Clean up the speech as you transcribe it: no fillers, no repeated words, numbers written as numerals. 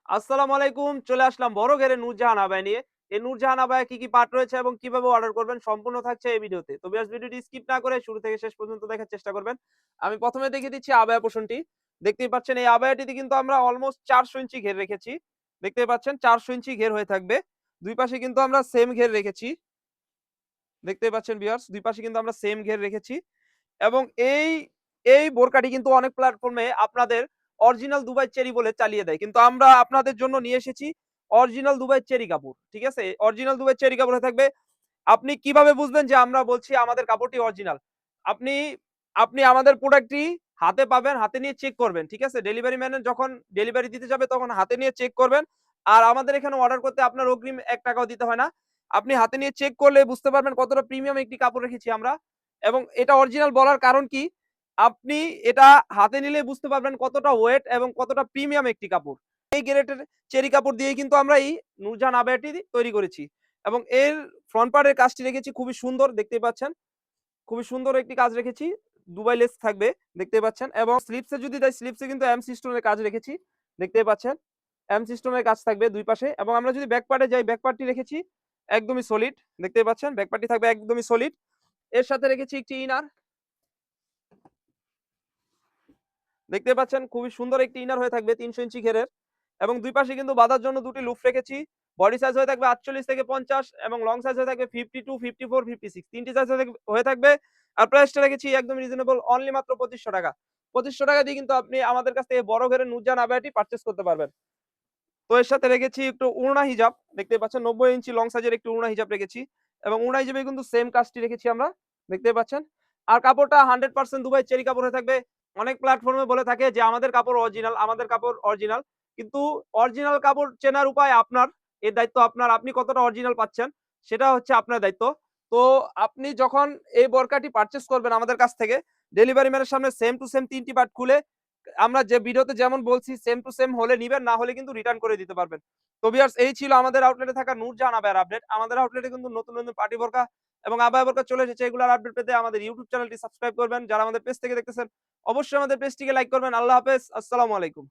আসসালামু আলাইকুম। চলে আসলাম বড় ঘেরে নূরজাহান আবায়া নিয়ে। এই নূরজাহান আবায়া কি পার্ট রয়েছে এবং কিভাবে অর্ডার করবেন সম্পূর্ণ থাকছে এই ভিডিওতে। তো ভিউয়ার্স ভিডিওটি স্কিপ না করে শুরু থেকে শেষ পর্যন্ত দেখার চেষ্টা করবেন। আমি ১ম এ দেখিয়ে দিচ্ছি আবায়া পোরশনটি। দেখতেই পাচ্ছেন এই আবায়াটিতে কিন্তু আমরা অলমোস্ট ৪০০ ইঞ্চি ঘের রেখেছি। দেখতেই পাচ্ছেন ৪০০ ইঞ্চি ঘের হয়ে থাকবে। ২ পাশে কিন্তু আমরা সেম ঘের রেখেছি। দেখতেই পাচ্ছেন ভিউয়ার্স ২ পাশে কিন্তু আমরা সেম ঘের রেখেছি। এবং এই বোরকাটি কিন্তু অনেক প্ল্যাটফর্মে আপনাদের অরিজিনাল দুবাই চেরি বলে চালিয়ে দেয়। কিন্তু আমরা আপনাদের জন্য নিয়ে এসেছি অরিজিনাল দুবাই চেরি কাপড়। ঠিক আছে? অরিজিনাল দুবাই চেরি কাপড় হয়ে থাকবে। আপনি কিভাবে বুঝবেন যে আমরা বলছি আমাদের কাপড়টি অরিজিনাল? আপনি আপনি আমাদের প্রোডাক্টটি হাতে পাবেন, হাতে নিয়ে চেক করবেন। ঠিক আছে? ডেলিভারি ম্যানের যখন ডেলিভারি দিতে যাবে তখন হাতে নিয়ে চেক করবেন। আর আমাদের এখানে অর্ডার করতে আপনার অগ্রিম ৳১ ও দিতে হয় না। আপনি হাতে নিয়ে চেক করলে বুঝতে পারবেন কতটা প্রিমিয়াম একটি কাপড় রেখেছি আমরা। এবং এটা অরিজিনাল বলার কারণ কি? আপনি এটা হাতে নিলে বুঝতে পারবেন কতটা ওয়েট এবং কতটা প্রিমিয়াম একটি কাপড়। এই গ্রেডের চেরি কাপড় দিয়েই কিন্তু আমরা এই নূরজাহান আবায়াটি তৈরি করেছি। এবং এর ফ্রন্ট পার্টের কাজটি রেখেছি খুবই সুন্দর দেখতেই পাচ্ছেন। খুবই সুন্দর একটি কাজ রেখেছি। দুবাই লেস থাকবে দেখতেই পাচ্ছেন। এবং স্লিপসে যদি যাই স্লিপসে কিন্তু এমসি স্টোনের কাজ রেখেছি। দেখতেই পাচ্ছেন। এমসি স্টোনের কাজ থাকবে ২ পাশে। এবং আমরা যদি ব্যাক পার্টে যাই ব্যাক পার্টটি রেখেছি একদমই সলিড। দেখতেই পাচ্ছেন ব্যাক পার্টটি থাকবে একদমই সলিড। এর সাথে রেখেছি একটি ইনার। দেখতে পাচ্ছেন খুবই সুন্দর একটি ইনার হয়ে থাকবে ৩০০ ইঞ্চি ঘেরের। এবং ২ পাশে কিন্তু বাঁধার জন্য ২ টি লুপ রেখেছি। বডি সাইজ হয়ে থাকবে ৪৮ থেকে ৫০ এবং লং সাইজ হয়ে থাকবে 52, 54, 56 ৩ টি সাইজ হয়ে থাকবে। আর প্রাইসটা রেখেছি একদম রিজনেবল অনলি মাত্র ৳২৫০০। ৳২৫০০ দিয়ে কিন্তু আপনি আমাদের কাছ থেকে বড় ঘেরের নূরজাহান আবায়াটি পারচেজ করতে পারবেন। তো এর সাথে রেখেছি একটু ওড়না হিজাব। দেখতেই পাচ্ছেন ৯০ ইঞ্চি লং সাইজের একটি ওড়না হিজাব রেখেছি। এবং ওড়না হিজাবে কিন্তু সেম কাজটি রেখেছি আমরা। দেখতেই পাচ্ছেন। আর কাপড়টা 100% দুবাই চেরি কাপড় হয়ে থাকবে। অনেক প্ল্যাটফর্মে বলে থাকে যে আমাদের কাপড় অরিজিনাল, আমাদের কাপড় অরিজিনাল। কিন্তু অরিজিনাল কাপড় চেনার উপায় আপনার। এর দায়িত্ব আপনার। আপনি কতটা অরিজিনাল পাচ্ছেন সেটা হচ্ছে আপনার দায়িত্ব। তো আপনি যখন এই বোরকাটি পারচেজ করবেন আমাদের কাছ থেকে ডেলিভারি ম্যানের সামনে same to same ৩ T part খুলে আমরা যে ভিডিওতে যেমন বলছি সেম টু সেম হলে নিবেন, না হলে কিন্তু রিটার্ন করে দিতে পারবেন। তো ভিউয়ার্স এই ছিল আমাদের আউটলেটে থাকা নূরজাহান আবায়ার আপডেট। আমাদের আউটলেটে কিন্তু নতুন, নতুন পার্টি বোরকা এবং আবায়া বোরকা চলে এসেছে। এগুলার আপডেট পেতে আমাদের ইউটিউব চ্যানেলটি সাবস্ক্রাইব করবেন। যারা আমাদের পেজ থেকে দেখতেছেন অবশ্যই আমাদের পেজটিকে লাইক করবেন। আল্লাহ হাফেজ। আসসালামু আলাইকুম।